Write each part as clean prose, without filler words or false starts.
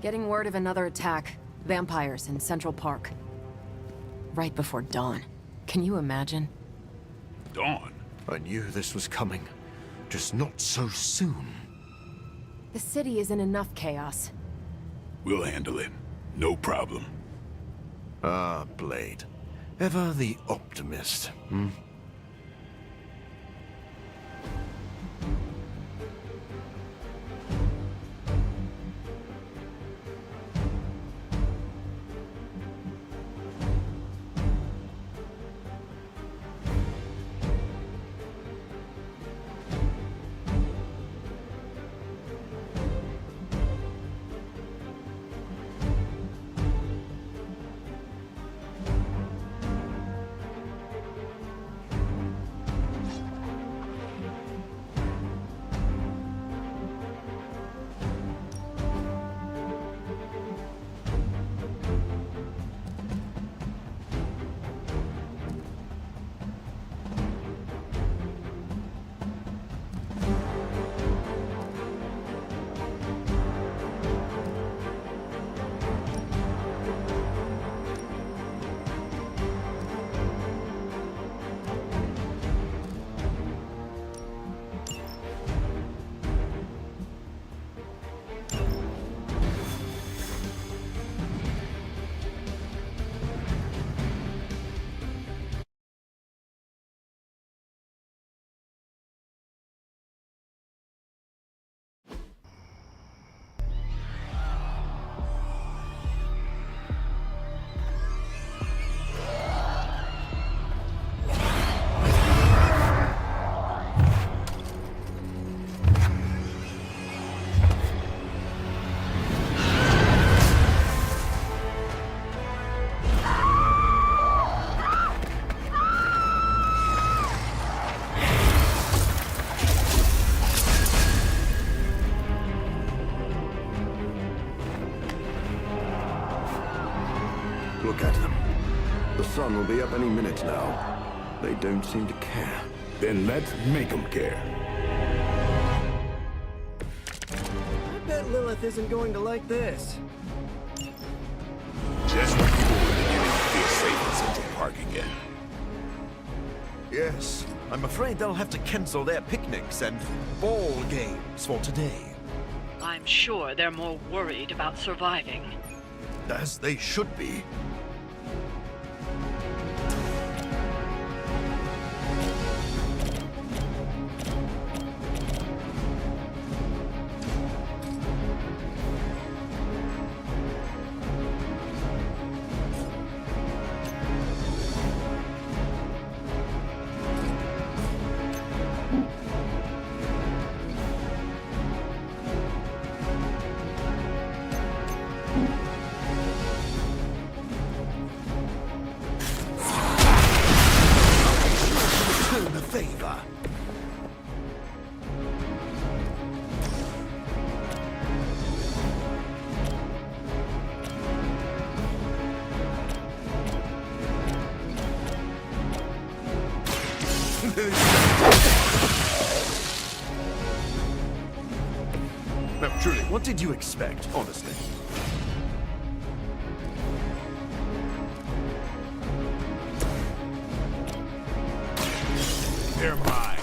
Getting word of another attack. Vampires in Central Park. Right before dawn. Can you imagine? Dawn? I knew this was coming. Just not so soon. The city is in enough chaos. We'll handle it. No problem. Ah, Blade. Ever the optimist, hmm? Look at them. The sun will be up any minute now. They don't seem to care. Then let's make them care. I bet Lilith isn't going to like this. Just when people were beginning to feel safe in Central Park again. Yes, I'm afraid they'll have to cancel their picnics and ball games for today. I'm sure they're more worried about surviving. As they should be. Now, truly, what did you expect, honestly? They're mine.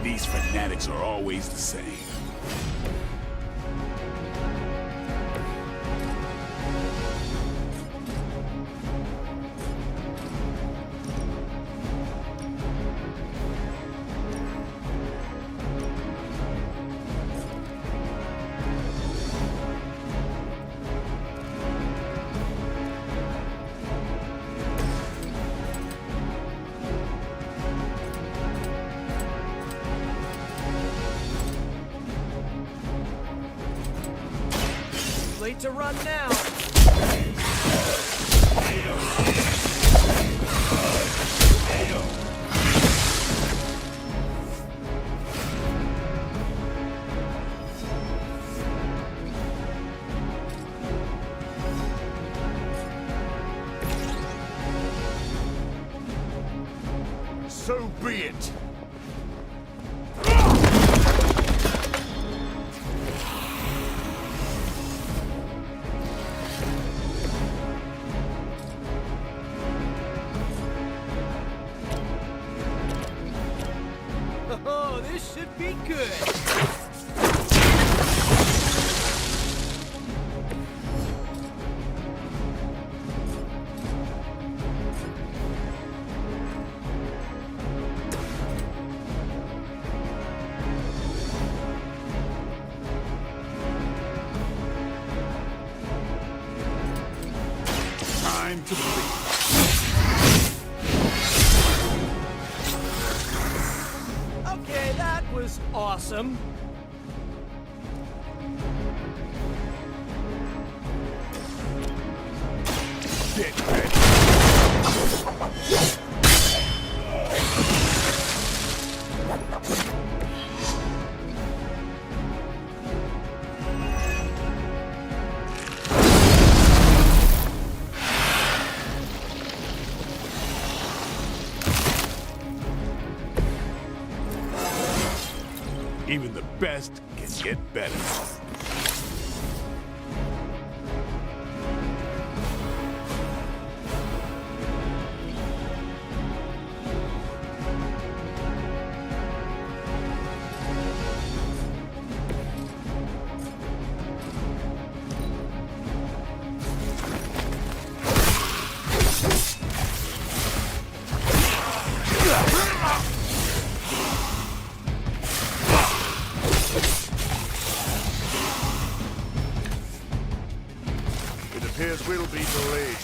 These fanatics are always the same. Late to run now. So be it. Time to bleed. Okay, that was awesome. Get ready. Even the best can get better. Appears we'll be delayed.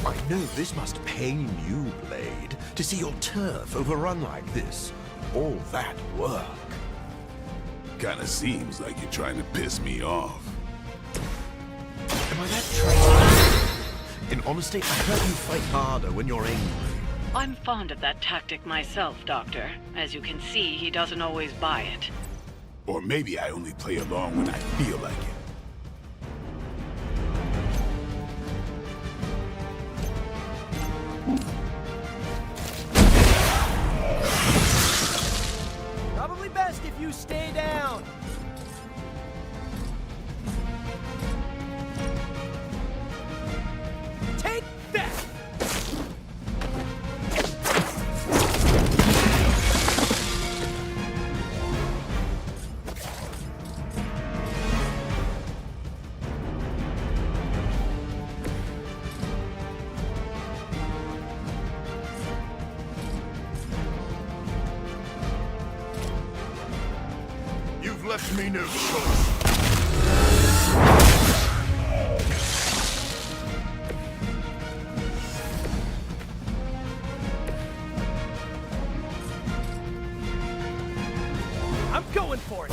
I know this must pain you, Blade, to see your turf overrun like this. All that work. Kinda seems like you're trying to piss me off. Am I that trained? In honesty, I heard you fight harder when you're angry. I'm fond of that tactic myself, Doctor. As you can see, he doesn't always buy it. Or maybe I only play along when I feel like it. Probably best if you stay down. Take that! You've left me no choice. I'm going for it.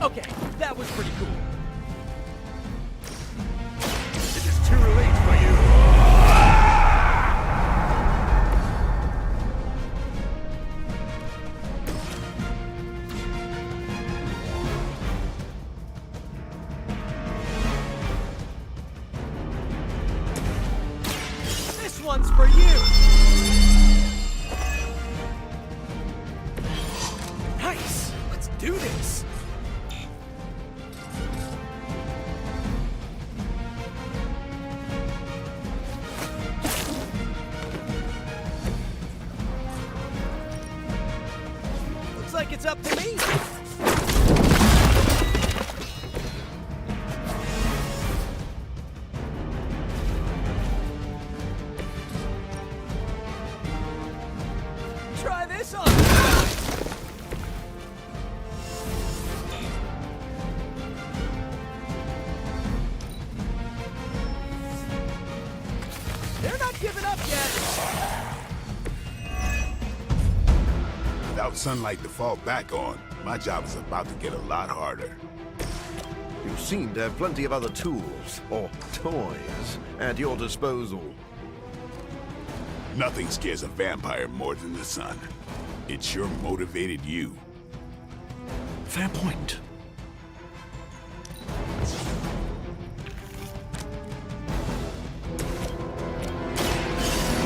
Okay, that was pretty cool. It is too late for you. This one's for you. Nice. Let's do this. Looks like it's up to me. Try this on. sunlight to fall back on, my job is about to get a lot harder. You seem to have plenty of other tools, or toys, at your disposal. Nothing scares a vampire more than the sun. It sure motivated you. Fair point.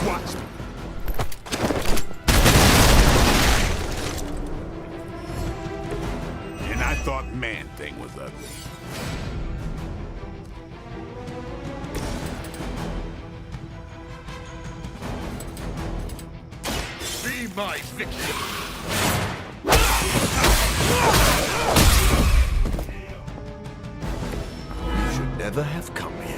Watch me. And I thought Man-Thing was ugly. Be my victim! You should never have come here.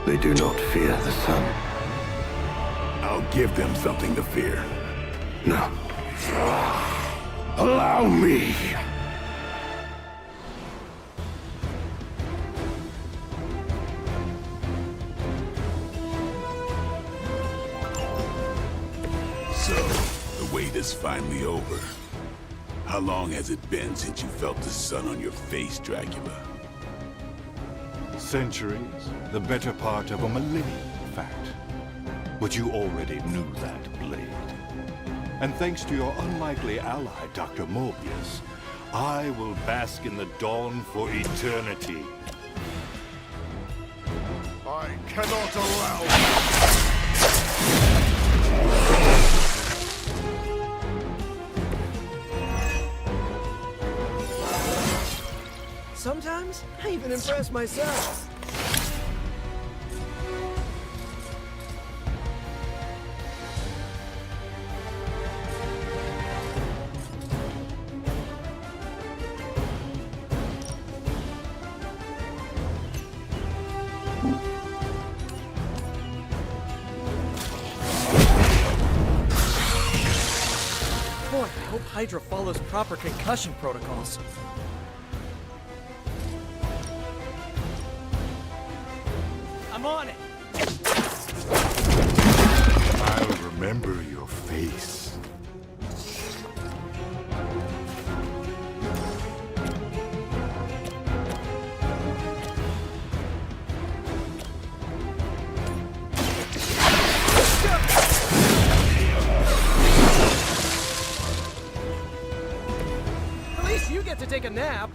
They do not fear the sun. I'll give them something to fear. No. Allow me! So, the wait is finally over. How long has it been since you felt the sun on your face, Dracula? Centuries, the better part of a millennium, in fact. But you already knew that, Blade. And thanks to your unlikely ally, Dr. Morbius, I will bask in the dawn for eternity. I cannot allow... Sometimes, I even impress myself. Boy, I hope Hydra follows proper concussion protocols. I'm on it! I'll remember your face. At least you get to take a nap.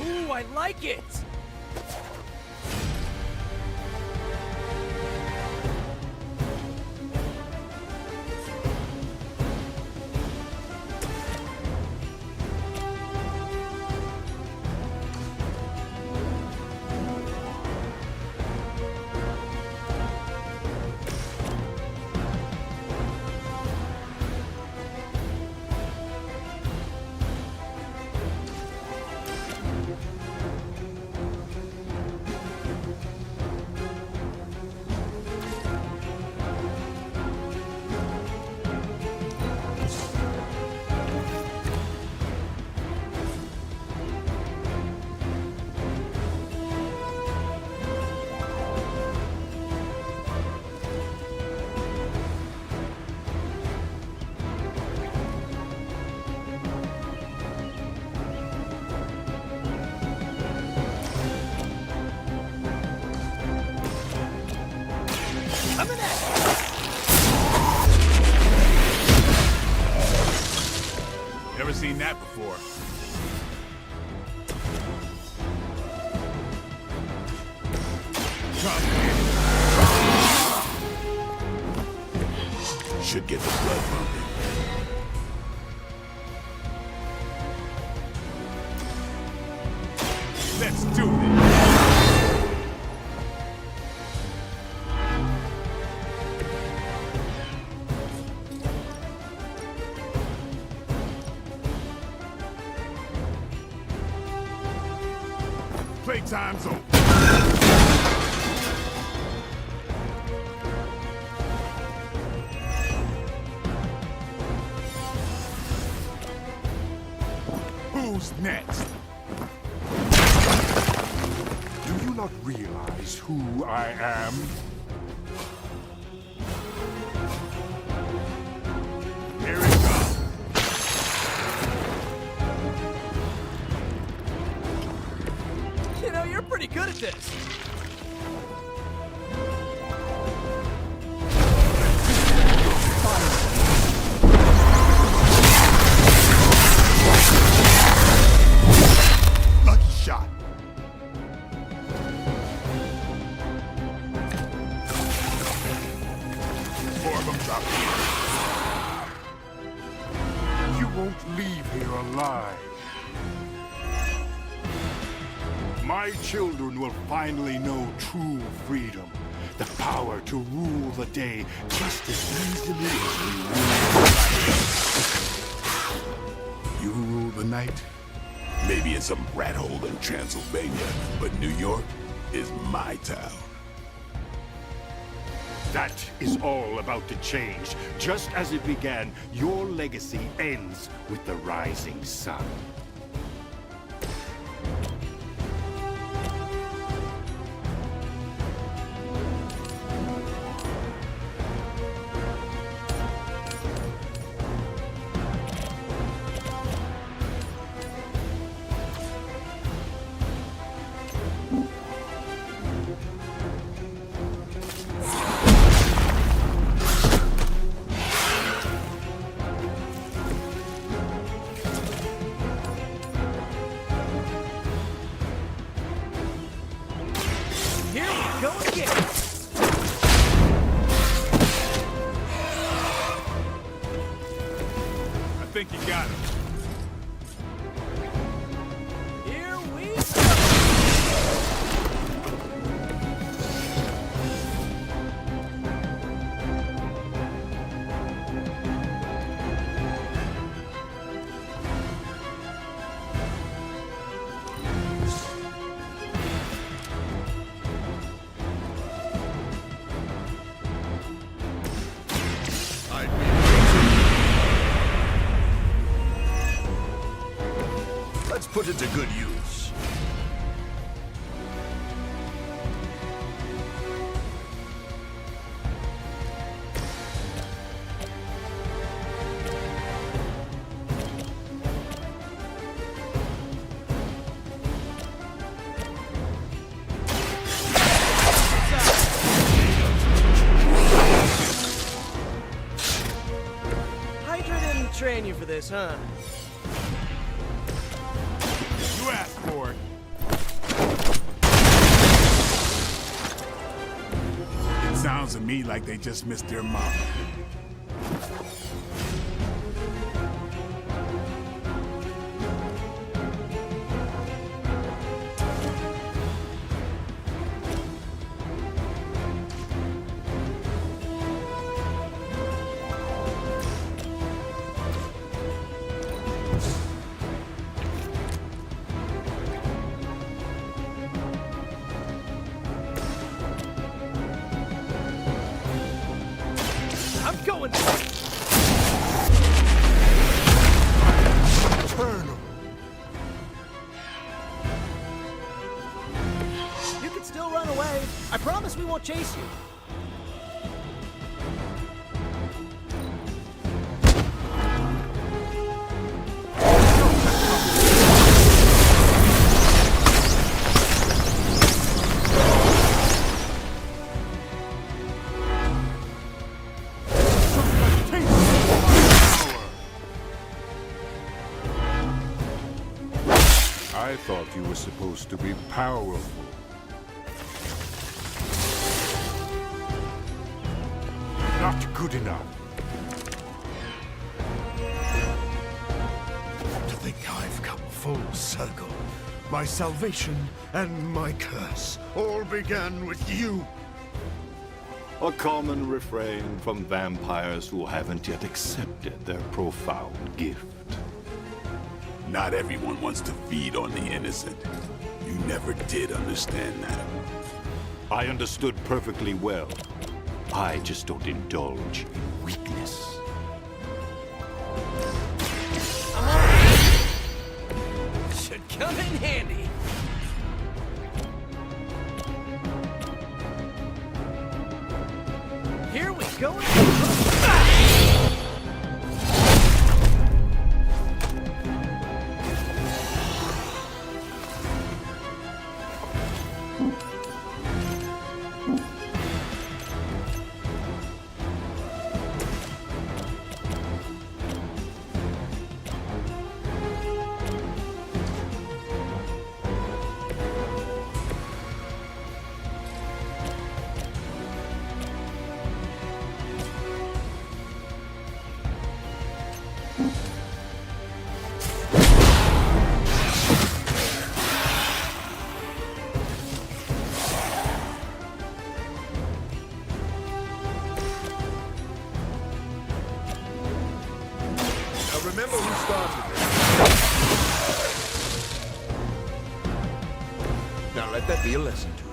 Ooh, I like it! Never seen that before. Should get the blood pumping. Let's do this. Playtime's over. Who's next? Do you not realize who I am? Here it comes. You know, you're pretty good at this. Lucky shot. Four of them drop in. You won't leave here alive. My children will finally know true freedom. The power to rule the day just as easily as we rule. You rule the night? Maybe in some rat hole in Transylvania, but New York is my town. That is all about to change. Just as it began, your legacy ends with the rising sun. I think you got him. Here we go. Let's put it to good use. Hydra didn't train you for this, huh? You asked for it. It sounds to me like they just missed their mama. I'm going. Eternal. You can still run away. I promise we won't chase you. I thought you were supposed to be powerful. Not good enough. To think I've come full circle. My salvation and my curse all began with you. A common refrain from vampires who haven't yet accepted their profound gift. Not everyone wants to feed on the innocent. You never did understand that. I understood perfectly well. I just don't indulge in weakness. Should come in handy. Here we go. Remember who started this. Now let that be a lesson to you.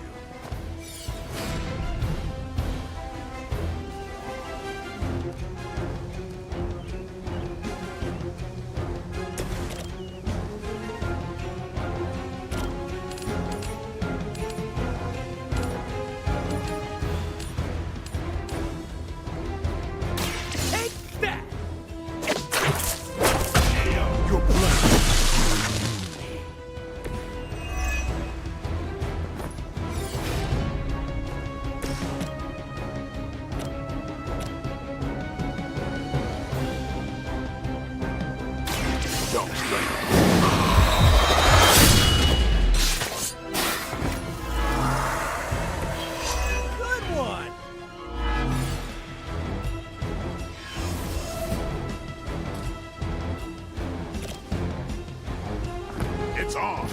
It's on!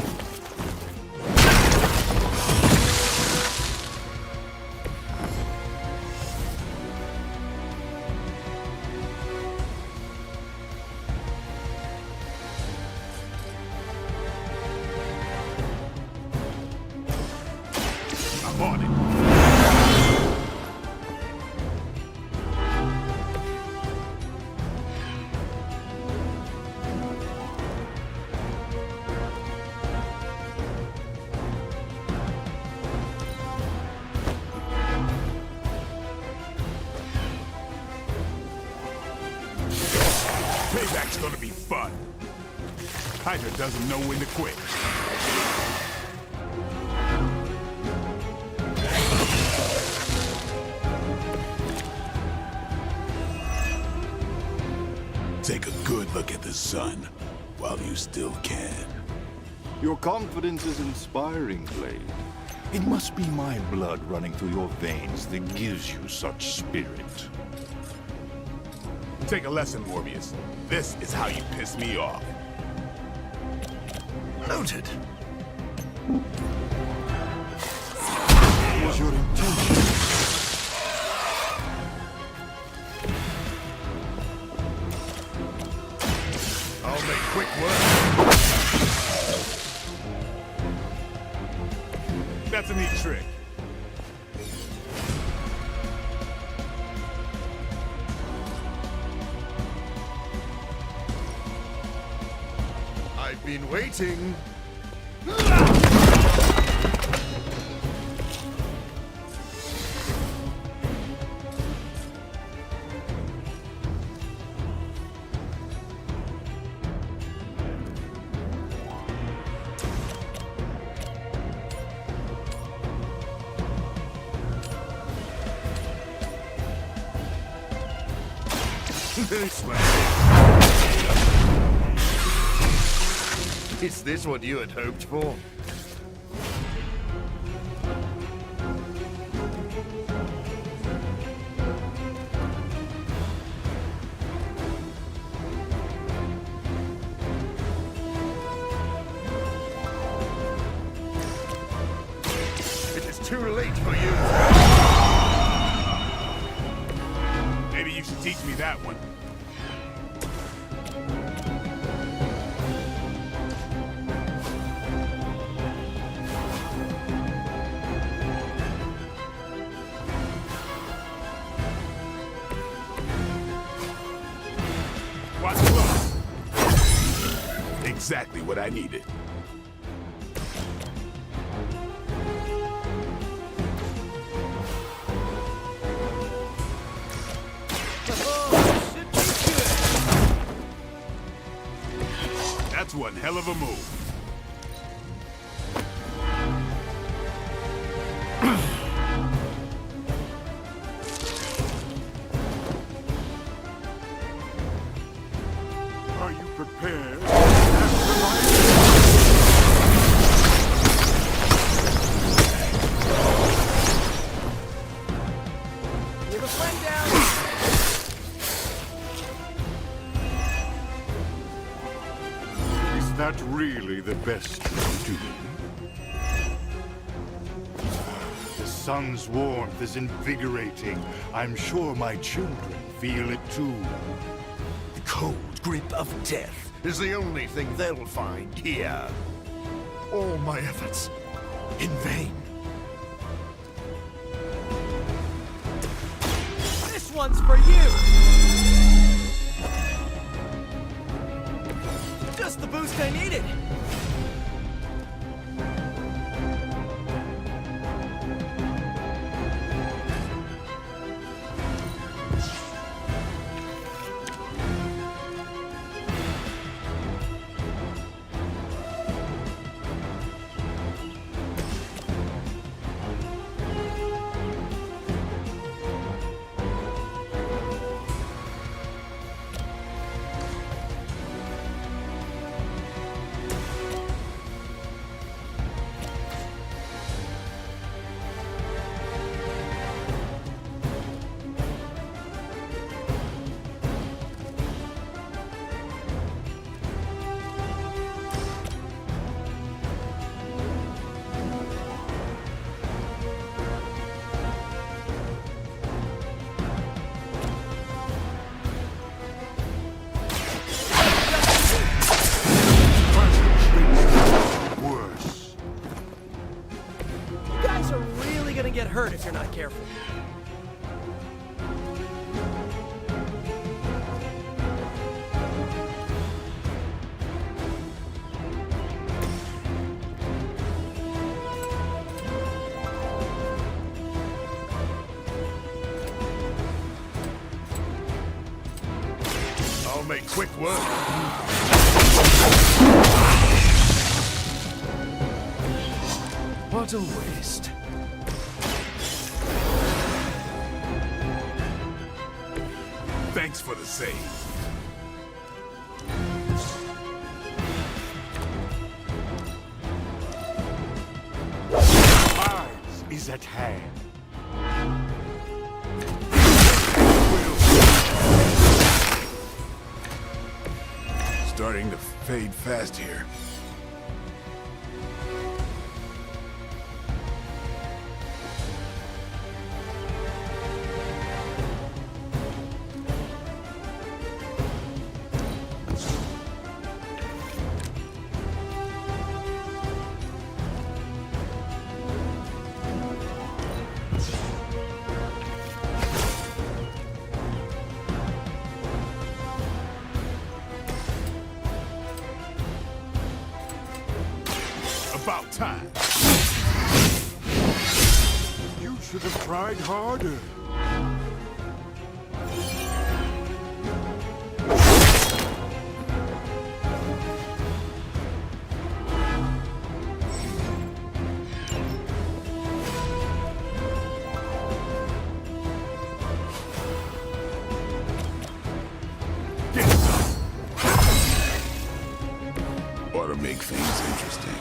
I'm on it. Payback's gonna be fun. Hydra doesn't know when to quit. Take a good look at the sun while you still can. Your confidence is inspiring, Blade. It must be my blood running through your veins that gives you such spirit. Take a lesson, Morbius. This is how you piss me off. Noted. What was your intention? I'll make quick work. That's a neat trick. I've been waiting. Is this what you had hoped for? It is too late for you. Maybe you should teach me that one. Watch close. Exactly what I needed. That's one hell of a move. Are you prepared? Give a friend down. Is that really the best you do? The sun's warmth is invigorating. I'm sure my children feel it too. The cold grip of death is the only thing they'll find here. All my efforts in vain. This one's for you. Just the boost I needed. Worse. You guys are really gonna get hurt if you're not careful. I'll make quick work. What a waste. Thanks for the save. Ours is at hand. Starting to fade fast here. About time. You should have tried harder. never make things interesting.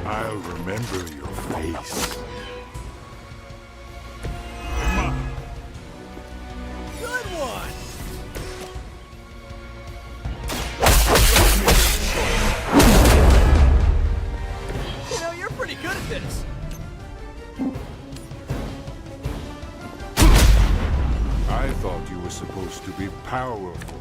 I'll remember your face. Good one! You know, you're pretty good at this. I thought you were supposed to be powerful.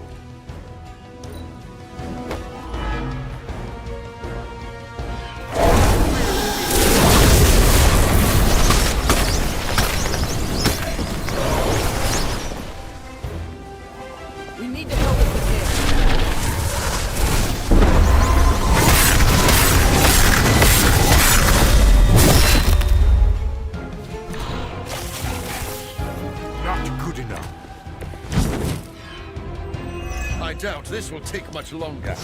We need to help with the game. Not good enough. I doubt this will take much longer.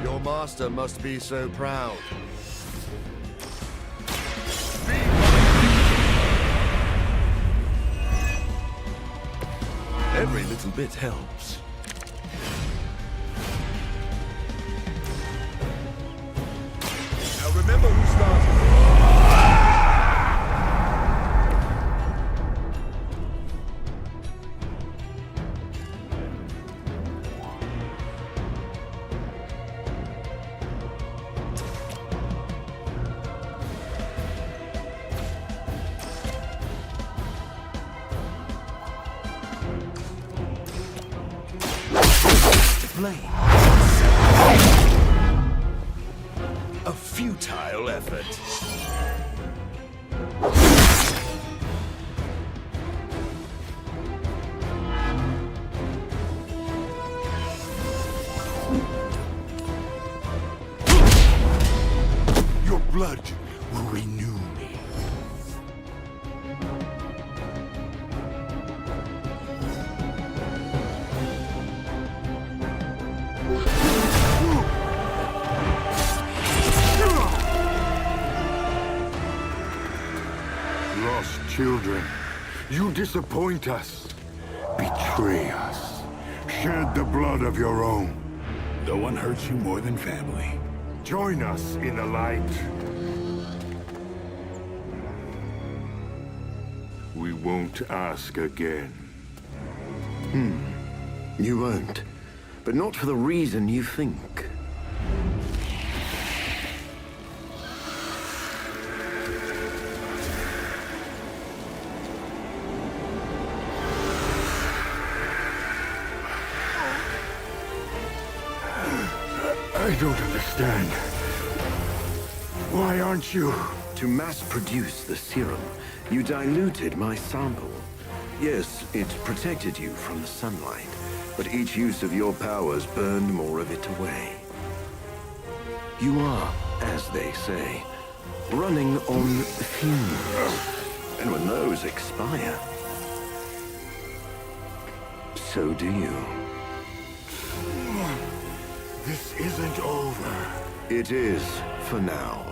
Your master must be so proud. Every little bit helps. Now remember who started. A futile effort. Your blood will renew me. Lost children, you disappoint us, betray us, shed the blood of your own. No one hurts you more than family. Join us in the light. We won't ask again. You won't, but not for the reason you think. I don't understand. Why aren't you? To mass-produce the serum, you diluted my sample. Yes, it protected you from the sunlight, but each use of your powers burned more of it away. You are, as they say, running on fumes. And when those expire, so do you. This isn't over. It is, for now.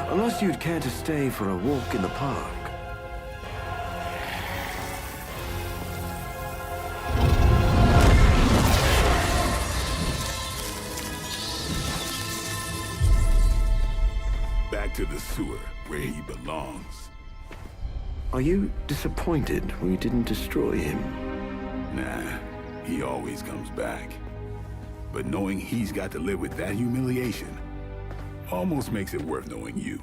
Unless you'd care to stay for a walk in the park. Back to the sewer, where he belongs. Are you disappointed we didn't destroy him? Nah, he always comes back. But knowing he's got to live with that humiliation almost makes it worth knowing you.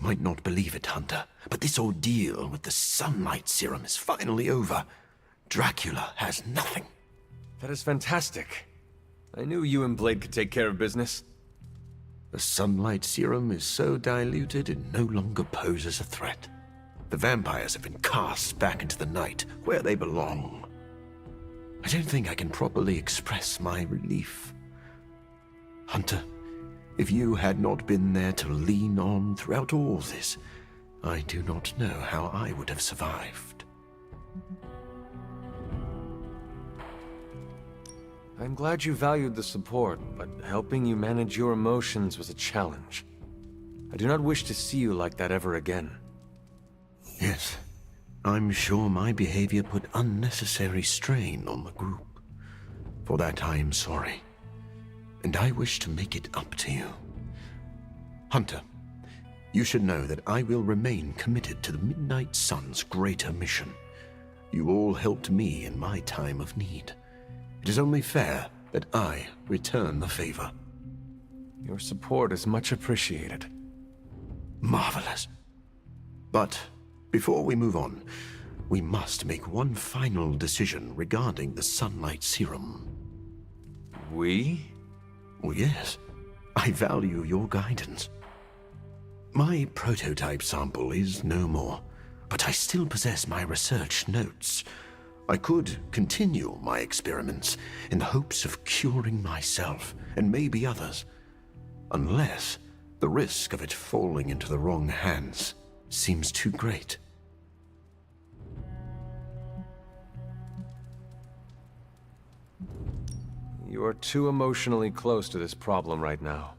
might not believe it, Hunter, but this ordeal with the sunlight serum is finally over. Dracula has nothing. That is fantastic. I knew you and Blade could take care of business. The sunlight serum is so diluted it no longer poses a threat. The vampires have been cast back into the night, where they belong. I don't think I can properly express my relief. Hunter, if you had not been there to lean on throughout all this, I do not know how I would have survived. I'm glad you valued the support, but helping you manage your emotions was a challenge. I do not wish to see you like that ever again. Yes, I'm sure my behavior put unnecessary strain on the group. For that I am sorry, and I wish to make it up to you. Hunter, you should know that I will remain committed to the Midnight Sun's greater mission. You all helped me in my time of need. It is only fair that I return the favor. Your support is much appreciated. Marvelous. But before we move on, we must make one final decision regarding the sunlight serum. We? Oh, yes. I value your guidance. My prototype sample is no more, but I still possess my research notes. I could continue my experiments in the hopes of curing myself and maybe others, unless the risk of it falling into the wrong hands seems too great. You are too emotionally close to this problem right now.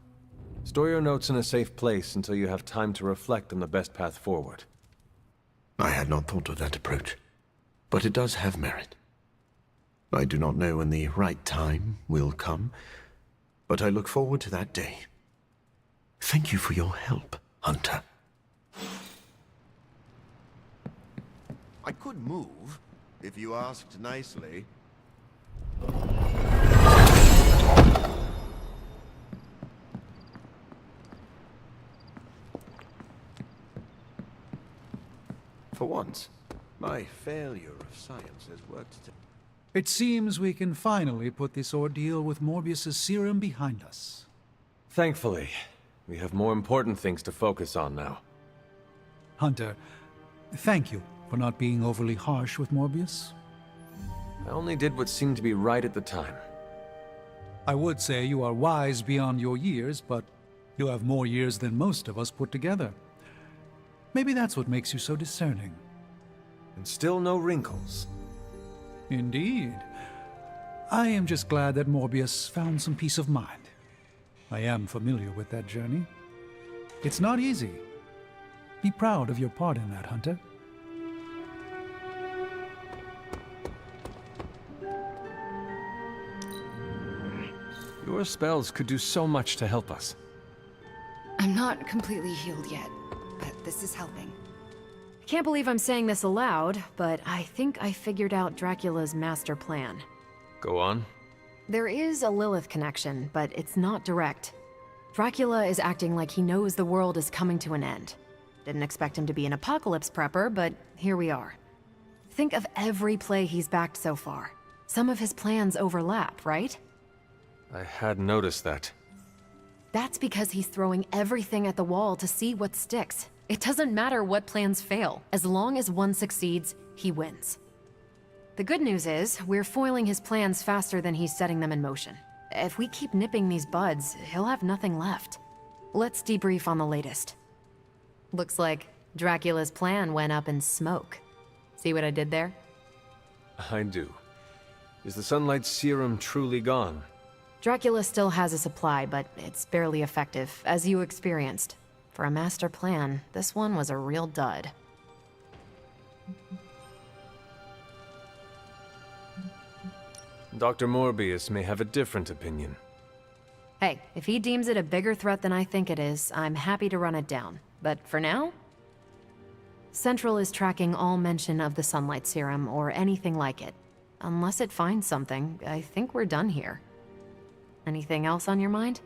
Store your notes in a safe place until you have time to reflect on the best path forward. I had not thought of that approach, but it does have merit. I do not know when the right time will come, but I look forward to that day. Thank you for your help, Hunter. I could move, if you asked nicely. For once, my failure of science has worked. It seems we can finally put this ordeal with Morbius's serum behind us. Thankfully, we have more important things to focus on now. Hunter, thank you for not being overly harsh with Morbius. I only did what seemed to be right at the time. I would say you are wise beyond your years, but you have more years than most of us put together. Maybe that's what makes you so discerning. And still no wrinkles. Indeed. I am just glad that Morbius found some peace of mind. I am familiar with that journey. It's not easy. Be proud of your part in that, Hunter. Your spells could do so much to help us. I'm not completely healed yet, but this is helping. I can't believe I'm saying this aloud, but I think I figured out Dracula's master plan. Go on. There is a Lilith connection, but it's not direct. Dracula is acting like he knows the world is coming to an end. Didn't expect him to be an apocalypse prepper, but here we are. Think of every play he's backed so far. Some of his plans overlap, right? I had noticed that. That's because he's throwing everything at the wall to see what sticks. It doesn't matter what plans fail. As long as one succeeds, he wins. The good news is, we're foiling his plans faster than he's setting them in motion. If we keep nipping these buds, he'll have nothing left. Let's debrief on the latest. Looks like Dracula's plan went up in smoke. See what I did there? I do. Is the sunlight serum truly gone? Dracula still has a supply, but it's barely effective, as you experienced. For a master plan, this one was a real dud. Dr. Morbius may have a different opinion. Hey, if he deems it a bigger threat than I think it is, I'm happy to run it down. But for now, Central is tracking all mention of the sunlight serum or anything like it. Unless it finds something, I think we're done here. Anything else on your mind?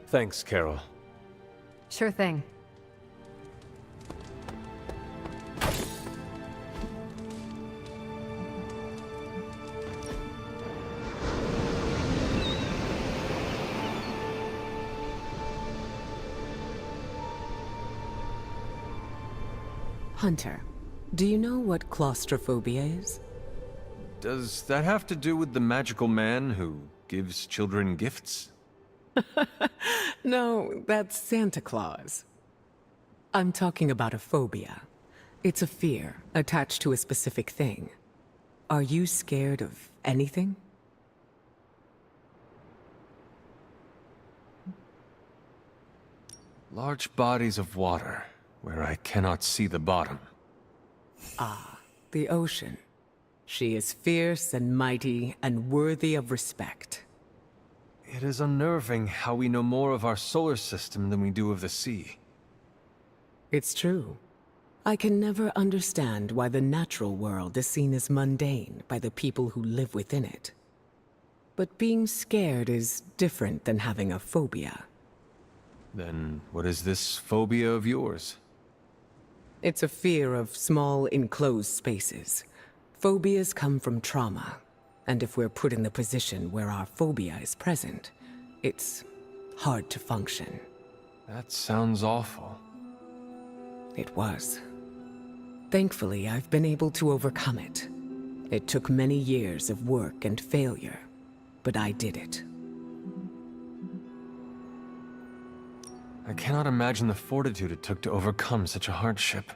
Thanks, Carol. Sure thing. Hunter, do you know what claustrophobia is? Does that have to do with the magical man who gives children gifts? No, that's Santa Claus. I'm talking about a phobia. It's a fear attached to a specific thing. Are you scared of anything? Large bodies of water, where I cannot see the bottom. The ocean. She is fierce and mighty and worthy of respect. It is unnerving how we know more of our solar system than we do of the sea. It's true. I can never understand why the natural world is seen as mundane by the people who live within it. But being scared is different than having a phobia. Then what is this phobia of yours? It's a fear of small, enclosed spaces. Phobias come from trauma, and if we're put in the position where our phobia is present, it's hard to function. That sounds awful. It was. Thankfully, I've been able to overcome it. It took many years of work and failure, but I did it. I cannot imagine the fortitude it took to overcome such a hardship.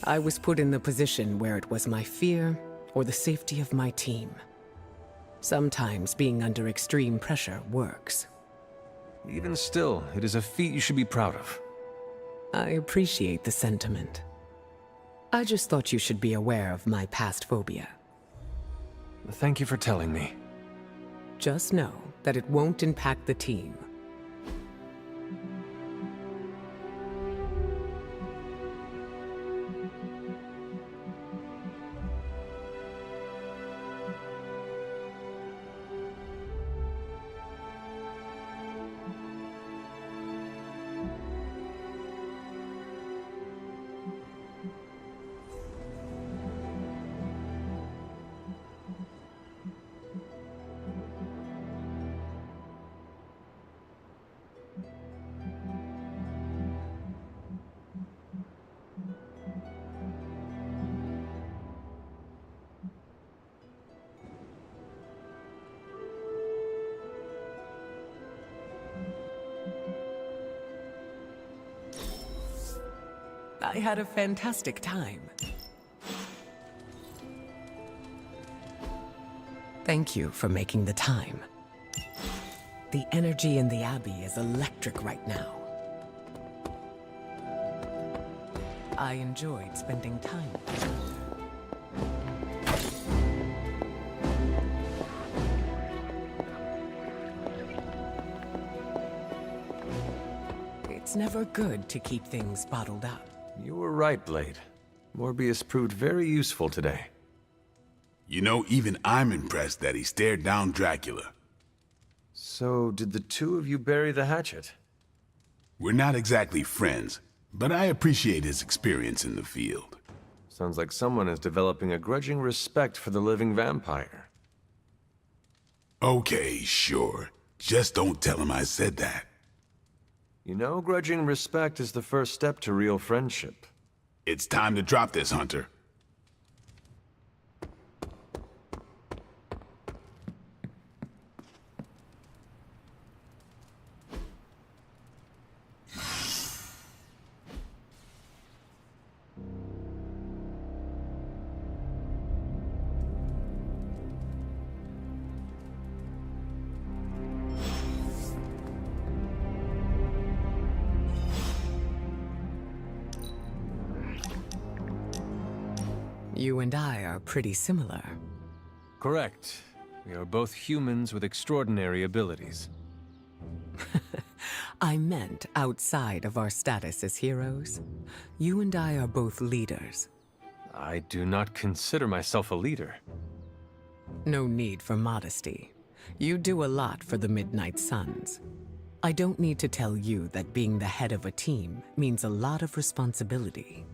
I was put in the position where it was my fear or the safety of my team. Sometimes being under extreme pressure works. Even still, it is a feat you should be proud of. I appreciate the sentiment. I just thought you should be aware of my past phobia. Thank you for telling me. Just know that it won't impact the team. I had a fantastic time. Thank you for making the time. The energy in the Abbey is electric right now. I enjoyed spending time with you. It's never good to keep things bottled up. You were right, Blade. Morbius proved very useful today. You know, even I'm impressed that he stared down Dracula. So, did the two of you bury the hatchet? We're not exactly friends, but I appreciate his experience in the field. Sounds like someone is developing a grudging respect for the living vampire. Okay, sure. Just don't tell him I said that. You know, grudging respect is the first step to real friendship. It's time to drop this, Hunter. You and I are pretty similar. Correct. We are both humans with extraordinary abilities. I meant outside of our status as heroes. You and I are both leaders. I do not consider myself a leader. No need for modesty. You do a lot for the Midnight Suns. I don't need to tell you that being the head of a team means a lot of responsibility.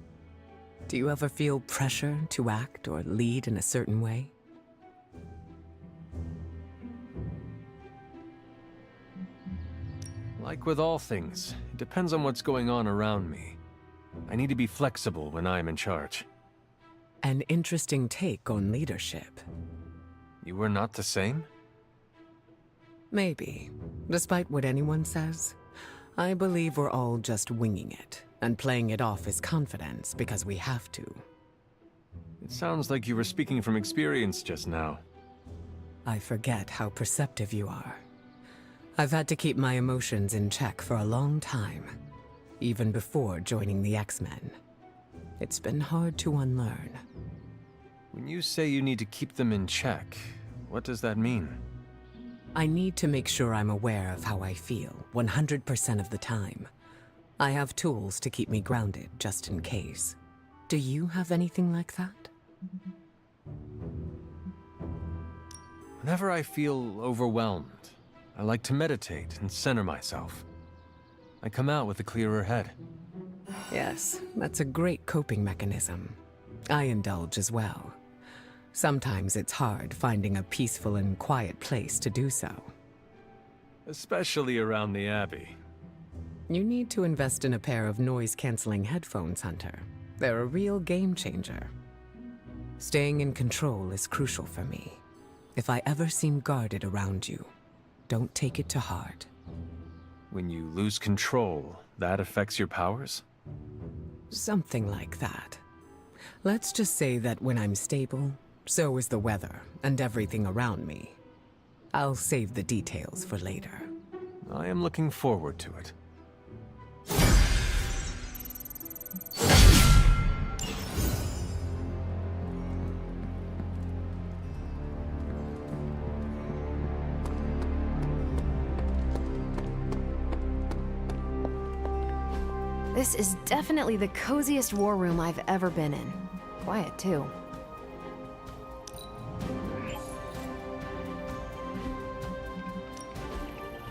Do you ever feel pressure to act or lead in a certain way? Like with all things, it depends on what's going on around me. I need to be flexible when I'm in charge. An interesting take on leadership. You were not the same? Maybe. Despite what anyone says, I believe we're all just winging it and playing it off as confidence because we have to. It sounds like you were speaking from experience just now. I forget how perceptive you are. I've had to keep my emotions in check for a long time, even before joining the X-Men. It's been hard to unlearn. When you say you need to keep them in check, what does that mean? I need to make sure I'm aware of how I feel 100% of the time. I have tools to keep me grounded just in case. Do you have anything like that? Whenever I feel overwhelmed, I like to meditate and center myself. I come out with a clearer head. Yes, that's a great coping mechanism. I indulge as well. Sometimes it's hard finding a peaceful and quiet place to do so. Especially around the Abbey. You need to invest in a pair of noise-canceling headphones, Hunter. They're a real game changer. Staying in control is crucial for me. If I ever seem guarded around you, don't take it to heart. When you lose control, that affects your powers? Something like that. Let's just say that when I'm stable, so is the weather and everything around me. I'll save the details for later. I am looking forward to it. This is definitely the coziest war room I've ever been in. Quiet, too.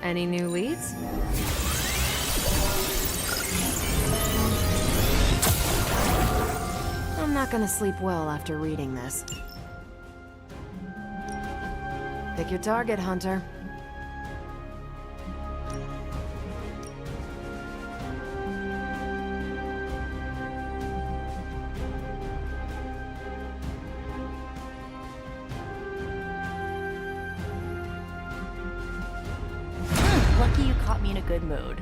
Any new leads? I'm not gonna sleep well after reading this. Pick your target, Hunter. Lucky you caught me in a good mood.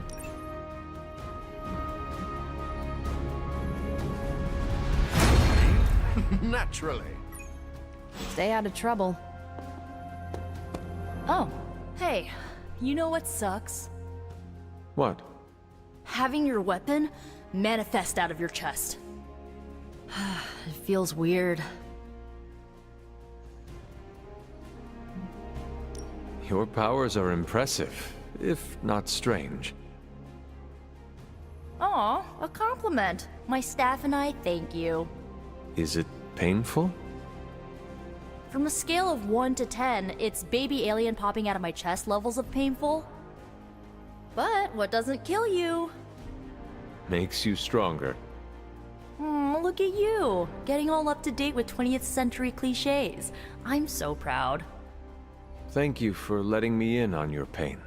Naturally. Stay out of trouble. Oh, hey, you know what sucks? What? Having your weapon manifest out of your chest. It feels weird. Your powers are impressive, if not strange. Aw, a compliment. My staff and I thank you. Is it painful? From a scale of 1 to 10, it's baby alien popping out of my chest levels of painful. But what doesn't kill you? Makes you stronger. Look at you, getting all up to date with 20th century cliches. I'm so proud. Thank you for letting me in on your pain.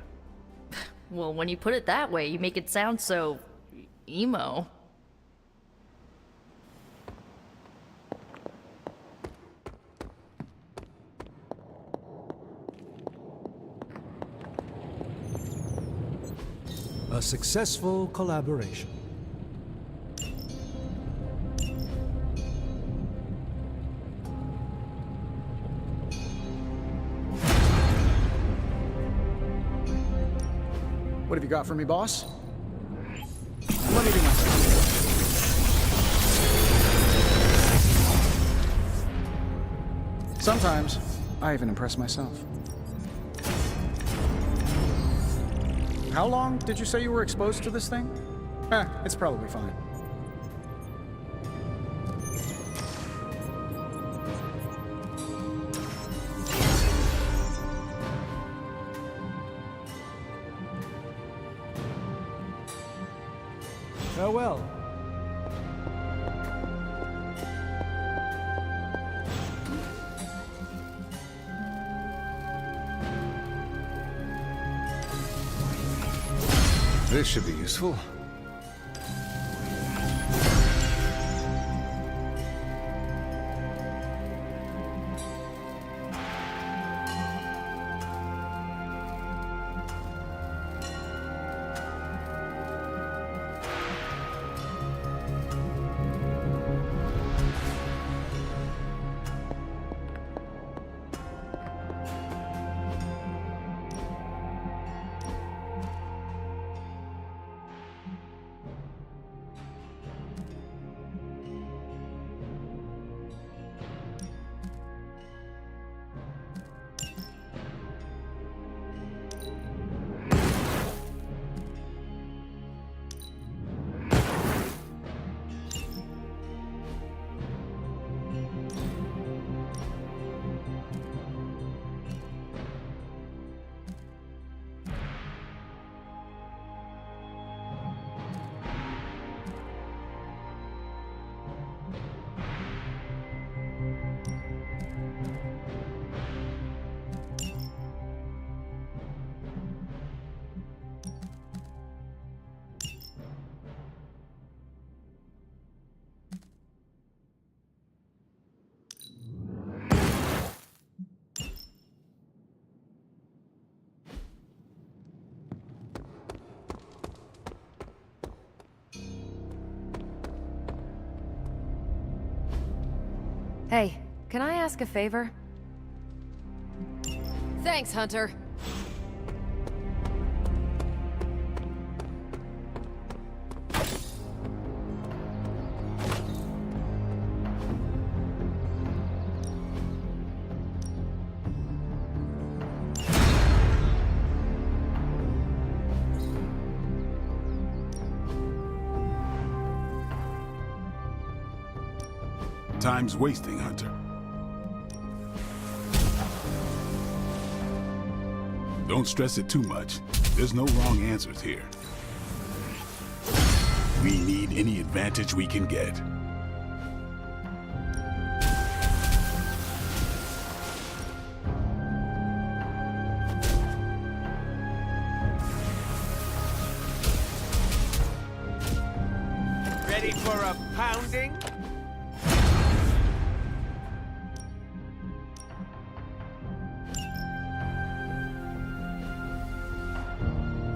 Well, when you put it that way, you make it sound so... emo. A successful collaboration. What have you got for me, boss? Let me do myself. Sometimes, I even impress myself. How long did you say you were exposed to this thing? It's probably fine. Farewell. This should be useful. Hey, can I ask a favor? Thanks, Hunter. Time's wasting, Hunter. Don't stress it too much. There's no wrong answers here. We need any advantage we can get. Ready for a pounding?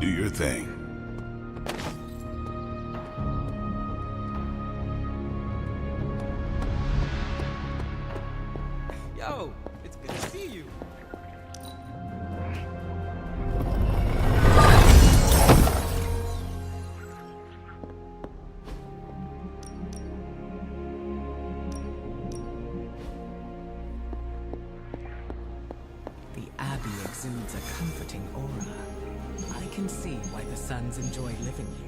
Do your thing. Yo, it's good to see you. The Abbey exudes a comforting aura. I can see why the Sons enjoy living here.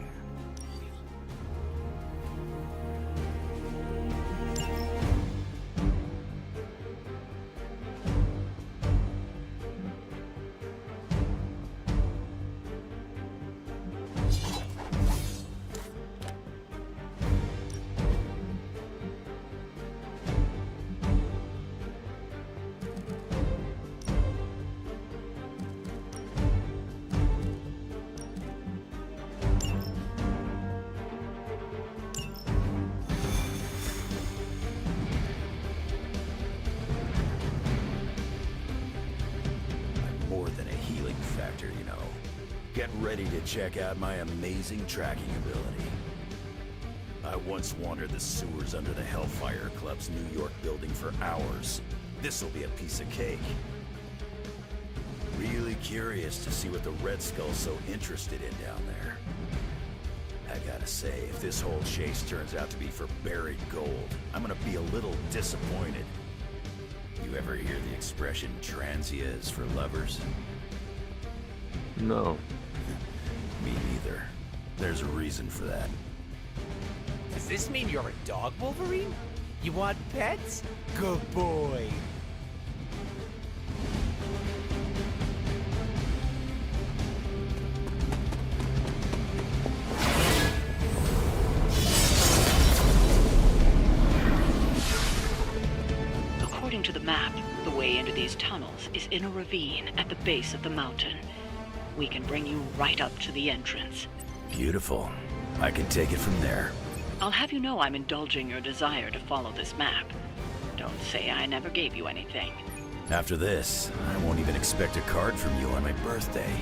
Get ready to check out my amazing tracking ability. I once wandered the sewers under the Hellfire Club's New York building for hours. This'll be a piece of cake. Really curious to see what the Red Skull's so interested in down there. I gotta say, if this whole chase turns out to be for buried gold, I'm gonna be a little disappointed. You ever hear the expression transia is for lovers? No. Me neither. There's a reason for that. Does this mean you're a dog, Wolverine? You want pets? Good boy. way into these tunnels is in a ravine at the base of the mountain. We can bring you right up to the entrance. Beautiful. I can take it from there. I'll have you know I'm indulging your desire to follow this map. Don't say I never gave you anything. After this, I won't even expect a card from you on my birthday.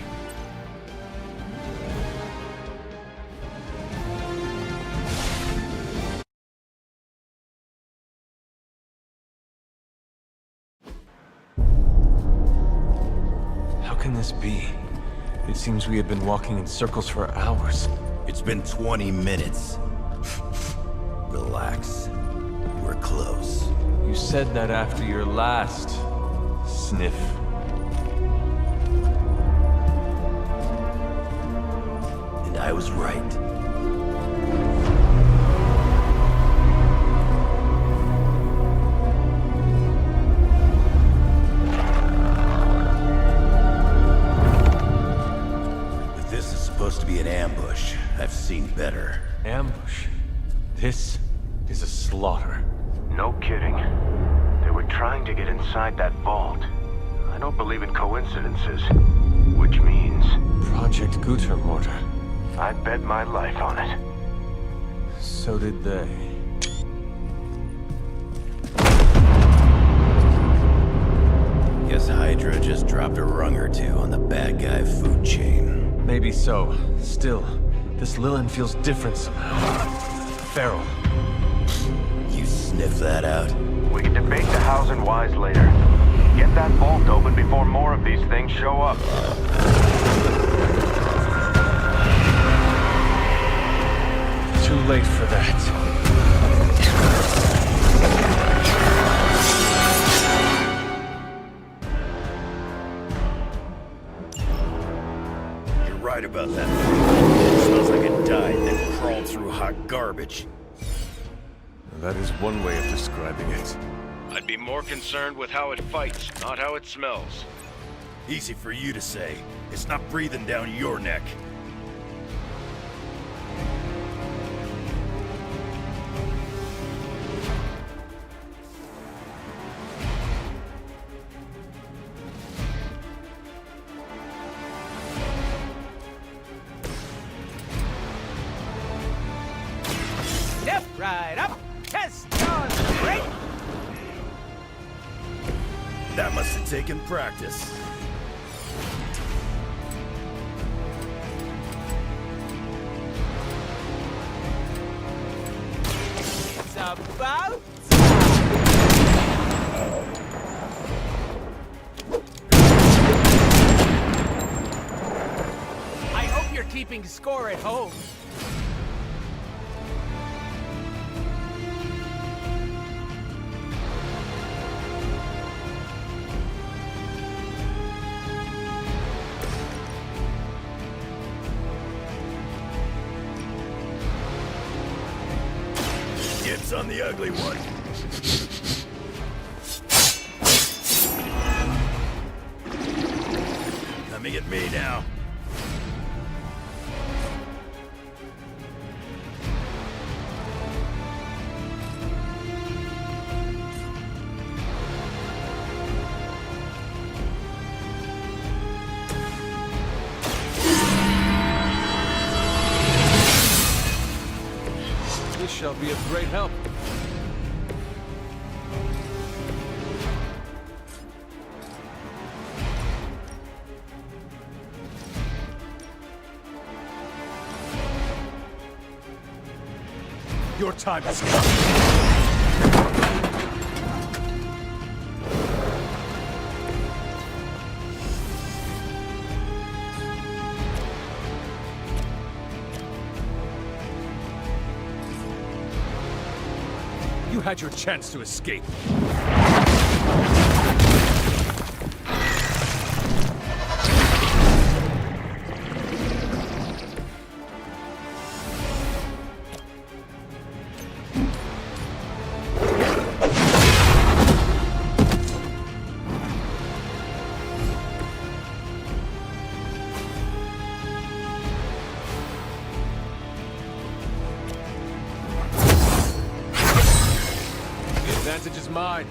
How can this be? It seems we have been walking in circles for hours. It's been 20 minutes. Relax. We're close. You said that after your last sniff. And I was right. If this is supposed to be an ambush, I've seen better. Ambush? This is a slaughter. No kidding. They were trying to get inside that vault. I don't believe in coincidences. Which means... Project Gutermortar. I bet my life on it. So did they. Guess Hydra just dropped a rung or two on the bad guy food chain. Maybe so. Still, this Lilith feels different somehow. Feral. You sniff that out? We can debate the hows and whys later. Get that vault open before more of these things show up. Too late for that. You're right about that. It smells like it died, then crawled through hot garbage. That is one way of describing it. I'd be more concerned with how it fights, not how it smells. Easy for you to say. It's not breathing down your neck. Step right up. Test your strength. That must have taken practice. It's about I hope you're keeping score at home. Dibs on the ugly one. Coming at me now. This shall be of great help. Your time has come. You had your chance to escape. The advantage is mine.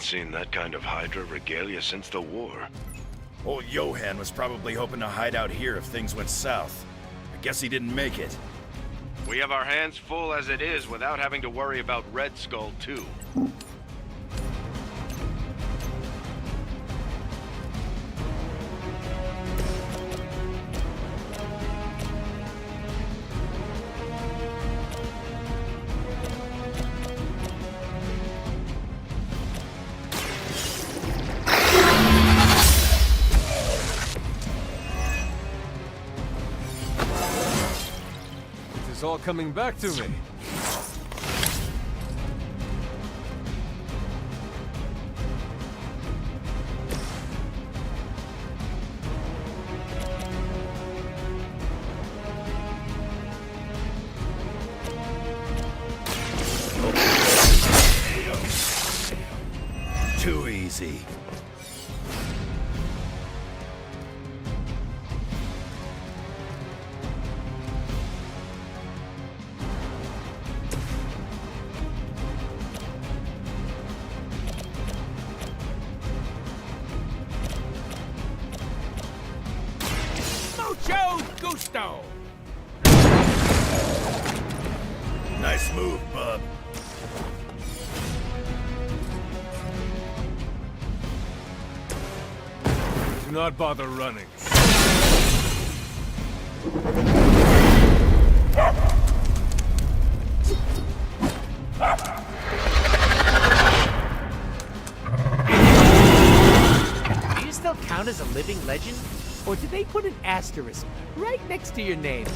seen that kind of Hydra regalia since the war. Old Johan was probably hoping to hide out here if things went south. I guess he didn't make it. We have our hands full as it is without having to worry about Red Skull, too. It's all coming back to me. Too easy. Mucho gusto! Nice move, bub. Do not bother running. Do you still count as a living legend? Or did they put an asterisk right next to your name?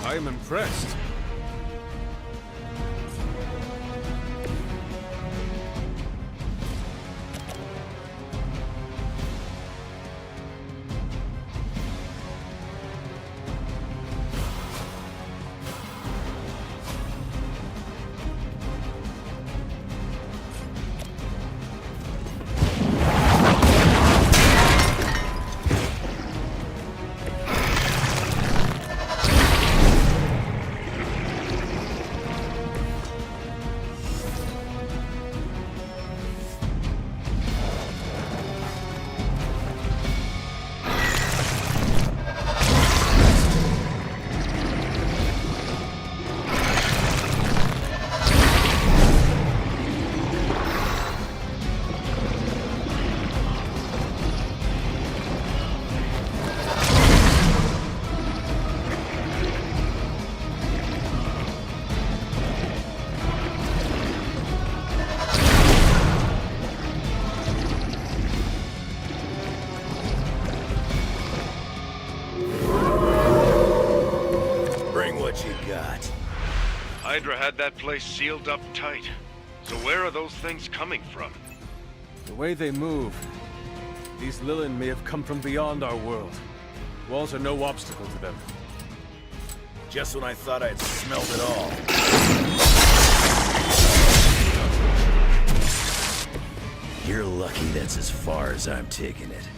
I am impressed. Hydra had that place sealed up tight. So where are those things coming from? The way they move, these Lilin may have come from beyond our world. Walls are no obstacle to them. Just when I thought I'd smelled it all. You're lucky that's as far as I'm taking it.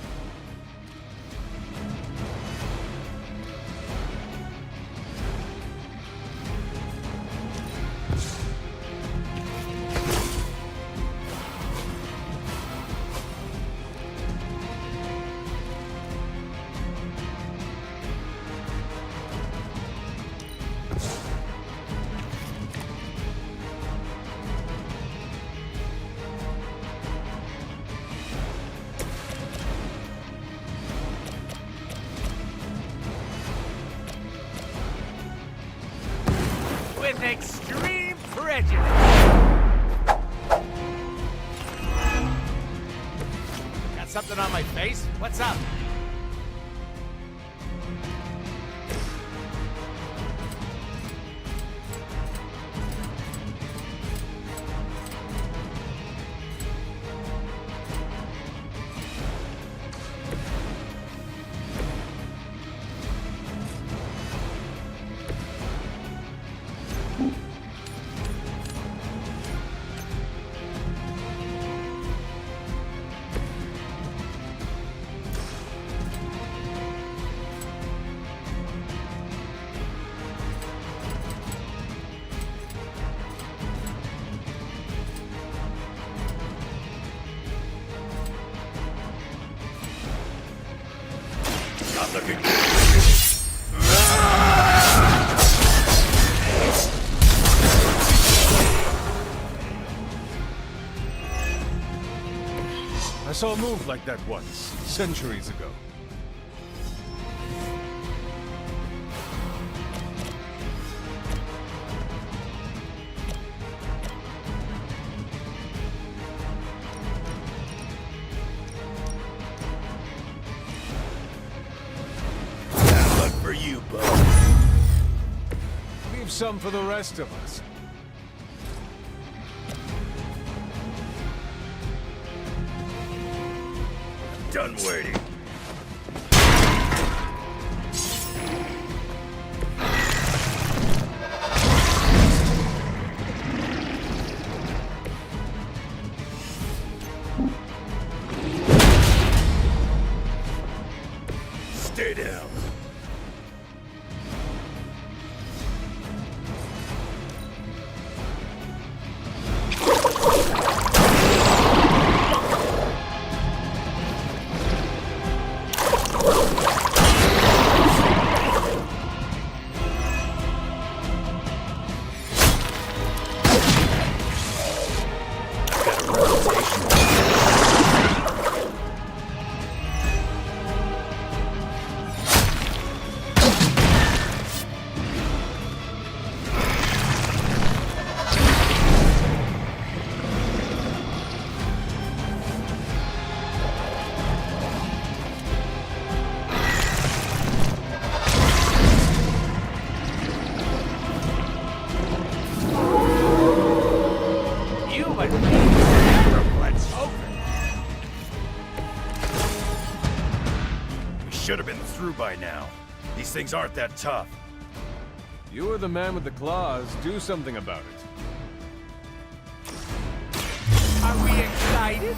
With extreme prejudice. Got something on my face? What's up? I saw a move like that once, centuries ago. Bad luck for you, bud. Leave some for the rest of us. Done waiting. Stay down. Should have been through by now. These things aren't that tough. You are the man with the claws. Do something about it. Are we excited?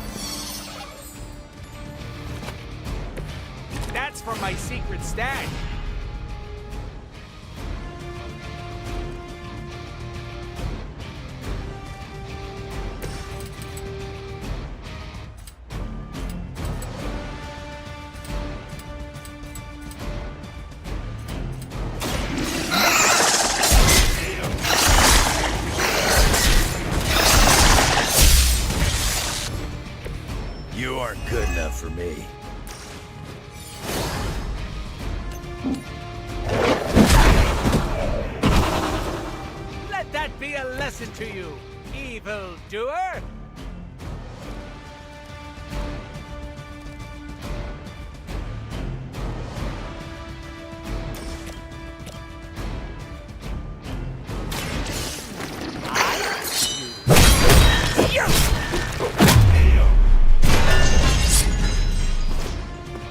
That's for my secret stash. You aren't good enough for me. Let that be a lesson to you, evildoer!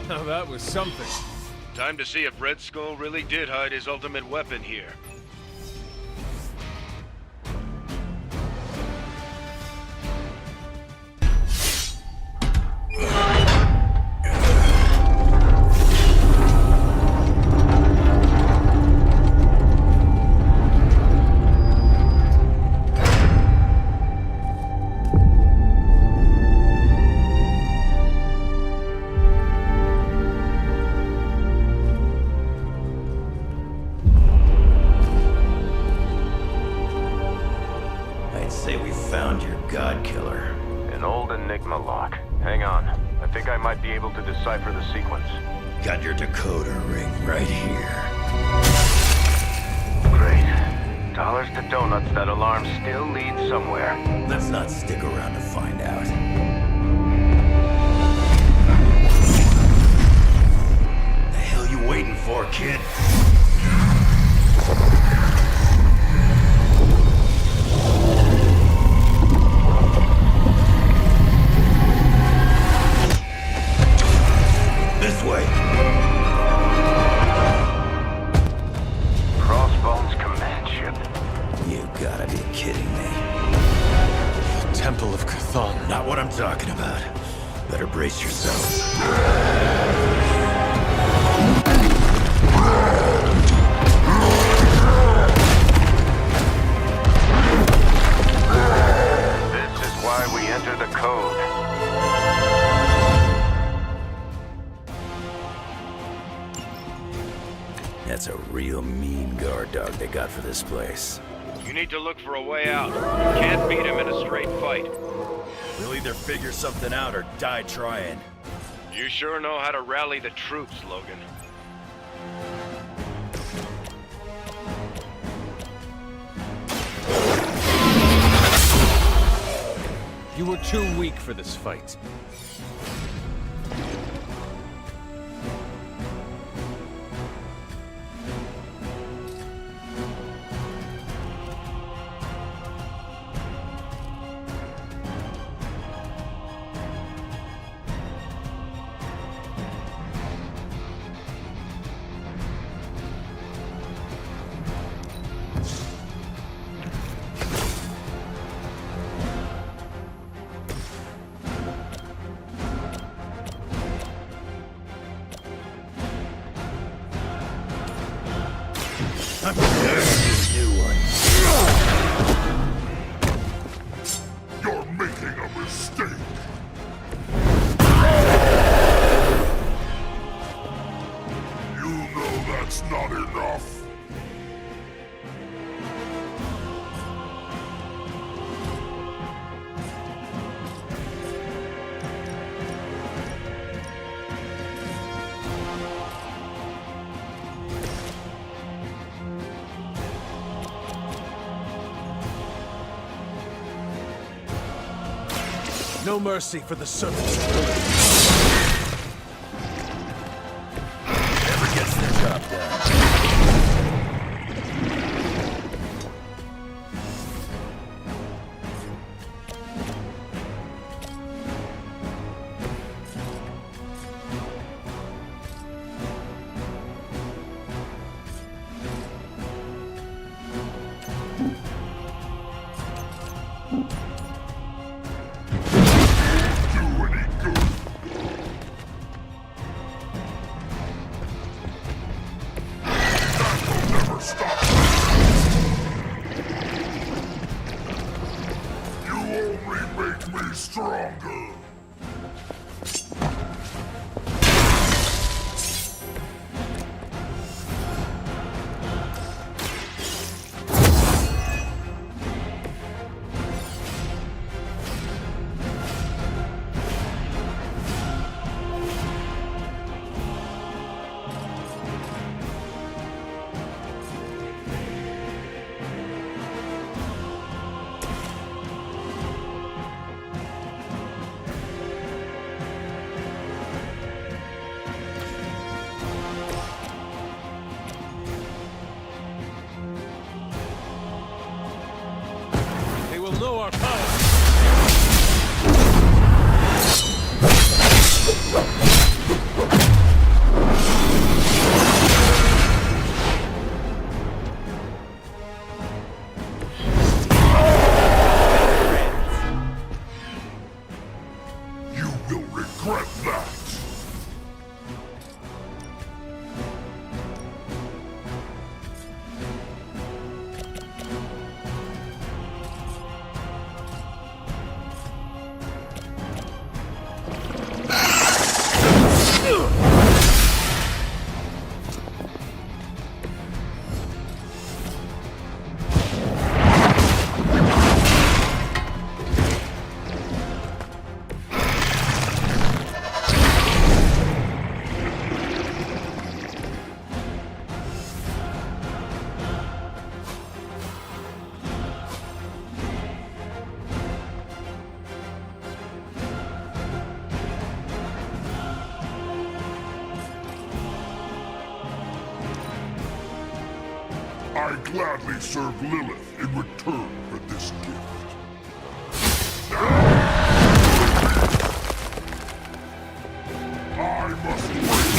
Now that was something. Time to see if Red Skull really did hide his ultimate weapon here. Found your god killer. An old Enigma lock. Hang on. I think I might be able to decipher the sequence. Got your decoder ring right here. Great. Dollars to donuts, that alarm still leads somewhere. Let's not stick around to find out. The hell you waiting for, kid? This way. Crossbones command ship. You gotta be kidding me. Temple of Cthulhu. Not what I'm talking about. Better brace yourselves. This is why we enter the code. That's a real mean guard dog they got for this place. You need to look for a way out. You can't beat him in a straight fight. We'll either figure something out or die trying. You sure know how to rally the troops, Logan. You were too weak for this fight. You're making a mistake. You know that's not enough. No mercy for the servants of Lilith. Never gets the job done. Stronger. Know our power. You will regret that. I gladly serve Lilith in return for this gift. I must wait.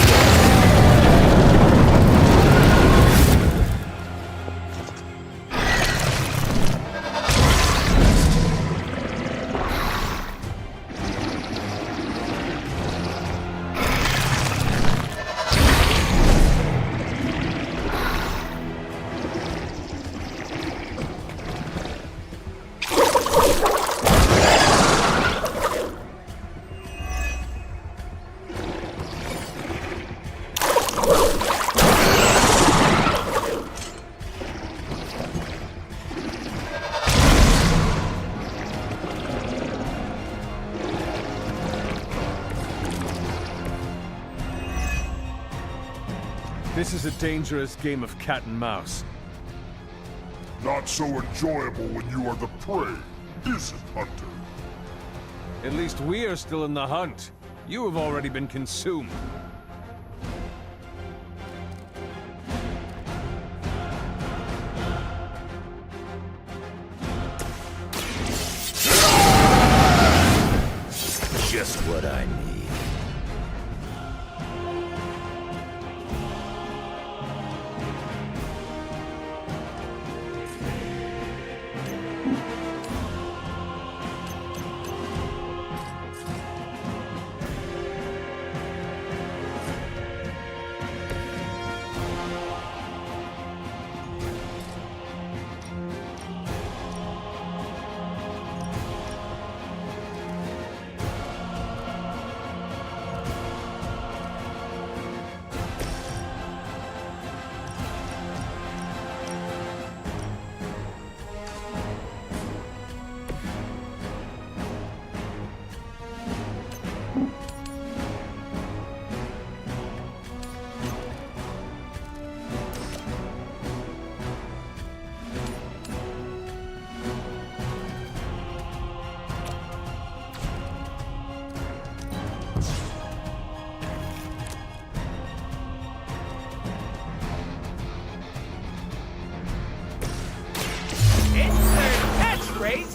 This is a dangerous game of cat and mouse. Not so enjoyable when you are the prey, is it, Hunter? At least we are still in the hunt. You have already been consumed. Just what I need.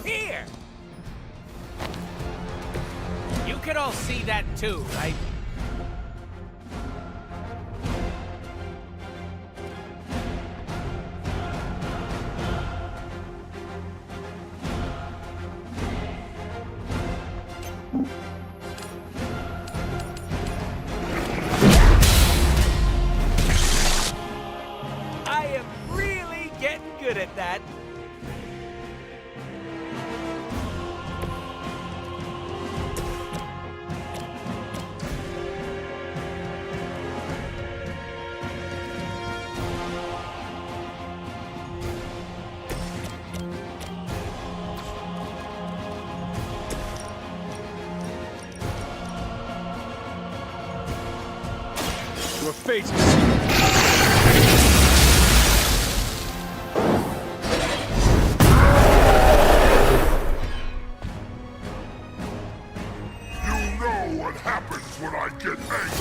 Here! You can all see that too, right? I am really getting good at that. Your fate is... You know what happens when I get angry.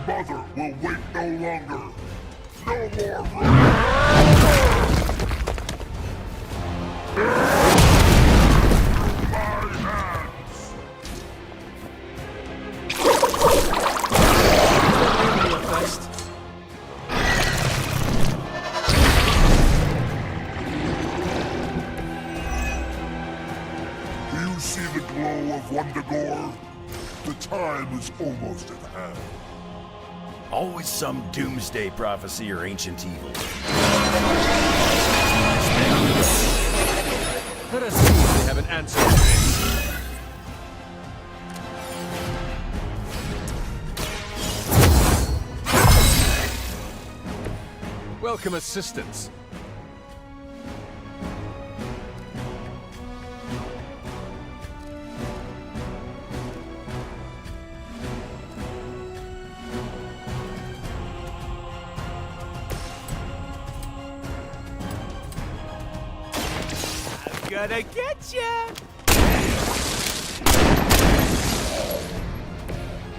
Mother will wait no longer. No more my hands. Do you see the glow of Wundagore? The time is almost at hand. Always some doomsday prophecy or ancient evil. Let us see if we have an answer to this. Welcome assistance. Gonna get ya!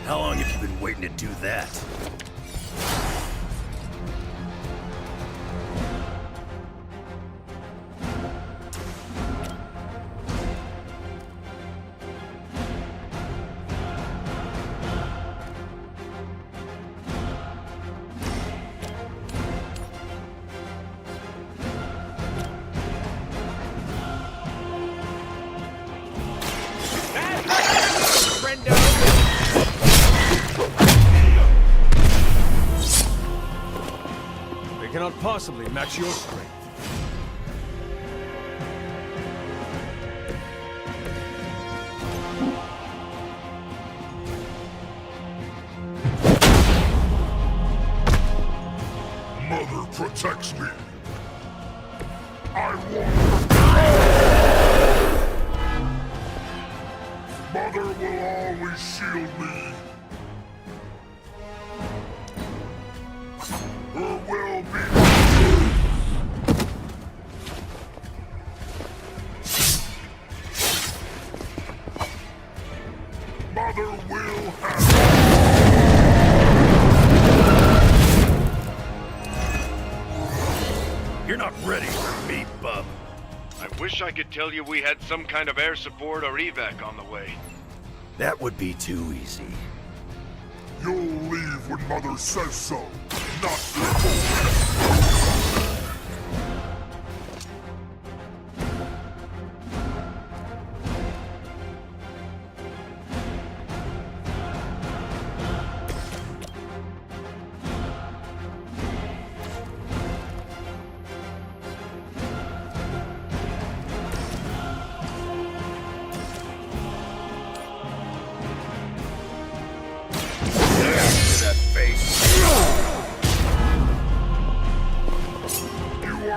How long have you been waiting to do that? cannot possibly match your strength. Mother protects me. I want Mother will always shield me. Her will be Mother will have You're not ready for me, bub. I wish I could tell you we had some kind of air support or evac on the way. That would be too easy. You'll leave when Mother says so, not before.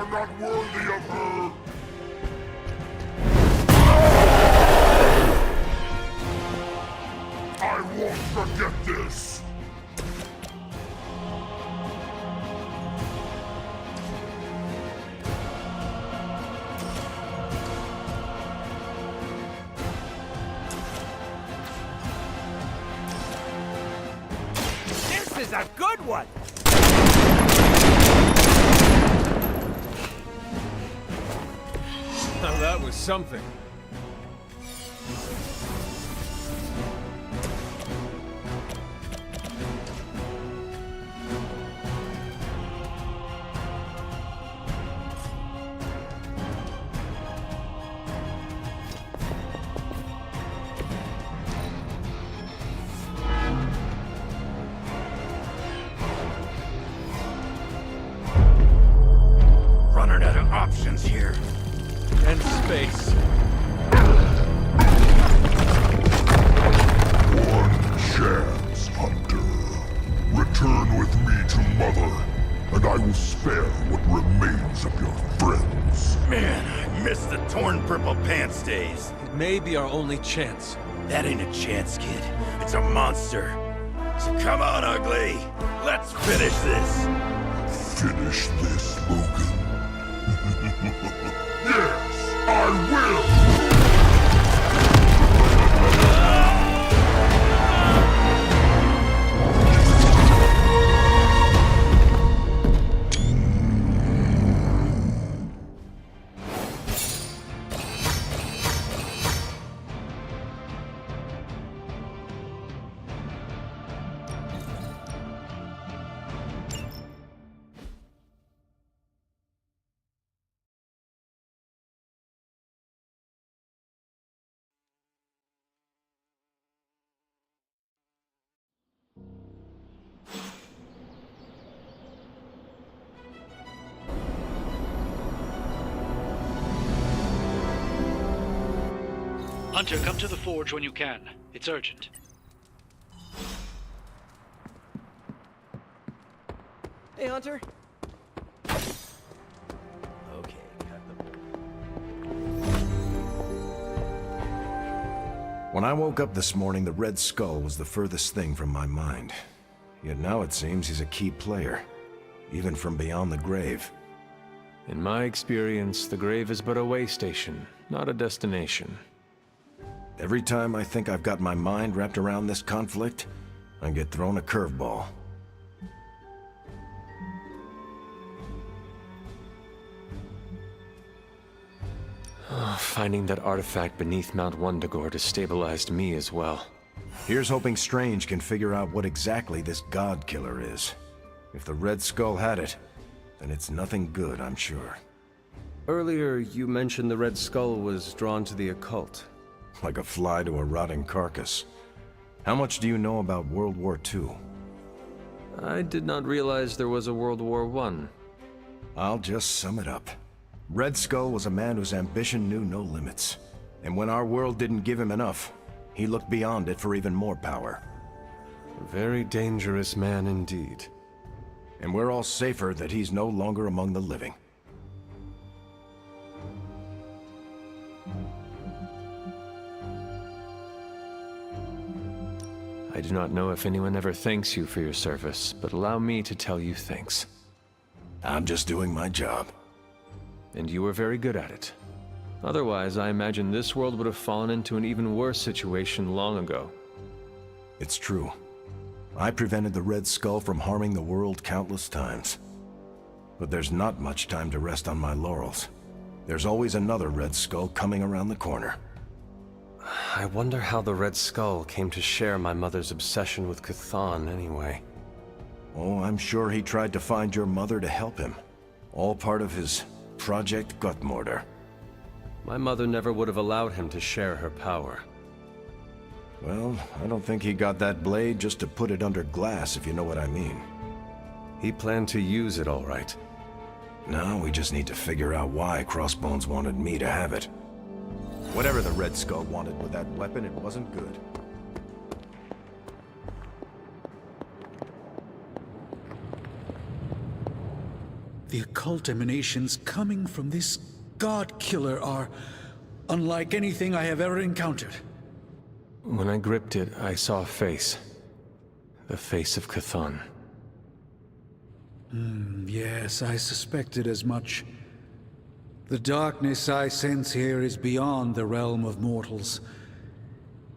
Not worthy of her. I won't forget this. This is a good one! Now that was something. Running out of options here. And space. One chance, Hunter. Return with me to Mother, and I will spare what remains of your friends. Man, I miss the torn purple pants days. It may be our only chance. That ain't a chance, kid. It's a monster. So come on, ugly. Let's finish this. Finish this, Logan. Yes, I will! Hunter, come to the forge when you can. It's urgent. Hey, Hunter. Okay, When I woke up this morning, the Red Skull was the furthest thing from my mind. Yet now it seems he's a key player, even from beyond the grave. In my experience, the grave is but a way station, not a destination. Every time I think I've got my mind wrapped around this conflict, I get thrown a curveball. Finding that artifact beneath Mount Wundagore destabilized me as well. Here's hoping Strange can figure out what exactly this God Killer is. If the Red Skull had it, then it's nothing good, I'm sure. Earlier, you mentioned the Red Skull was drawn to the occult. Like a fly to a rotting carcass. How much do you know about World War II? I did not realize there was a World War I. I'll just sum it up. Red Skull was a man whose ambition knew no limits. And when our world didn't give him enough, he looked beyond it for even more power. A very dangerous man indeed. And we're all safer that he's no longer among the living. I do not know if anyone ever thanks you for your service, but allow me to tell you thanks. I'm just doing my job. And you were very good at it. Otherwise, I imagine this world would have fallen into an even worse situation long ago. It's true. I prevented the Red Skull from harming the world countless times. But there's not much time to rest on my laurels. There's always another Red Skull coming around the corner. I wonder how the Red Skull came to share my mother's obsession with Chthon anyway. Oh, I'm sure he tried to find your mother to help him. All part of his Project Gutmortar. My mother never would have allowed him to share her power. Well, I don't think he got that blade just to put it under glass, if you know what I mean. He planned to use it all right. Now we just need to figure out why Crossbones wanted me to have it. Whatever the Red Skull wanted with that weapon, it wasn't good. The occult emanations coming from this god killer are unlike anything I have ever encountered. When I gripped it, I saw a face. The face of Chthon. Yes, I suspected as much. The darkness I sense here is beyond the realm of mortals.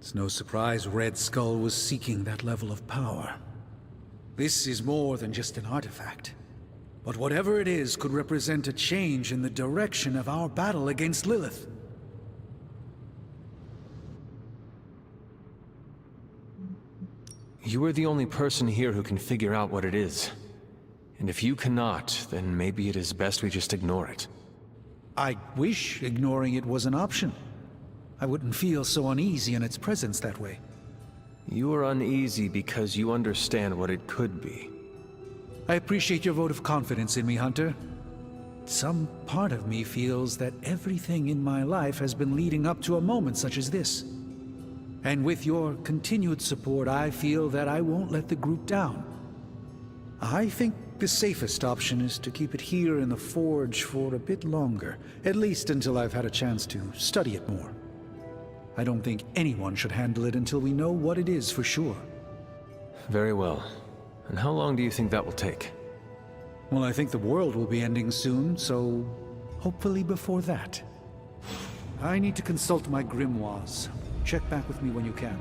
It's no surprise Red Skull was seeking that level of power. This is more than just an artifact. But whatever it is could represent a change in the direction of our battle against Lilith. You are the only person here who can figure out what it is. And if you cannot, then maybe it is best we just ignore it. I wish ignoring it was an option. I wouldn't feel so uneasy in its presence that way. You are uneasy because you understand what it could be. I appreciate your vote of confidence in me, Hunter. Some part of me feels that everything in my life has been leading up to a moment such as this. And with your continued support, I feel that I won't let the group down. I think the safest option is to keep it here in the forge for a bit longer, at least until I've had a chance to study it more. I don't think anyone should handle it until we know what it is for sure. Very well. And how long do you think that will take? Well, I think the world will be ending soon, so hopefully before that. I need to consult my grimoires. Check back with me when you can.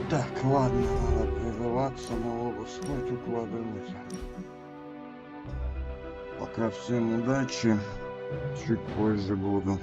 Так, ладно, надо прерываться, малого спать укладывать. Пока всем удачи, чуть позже буду.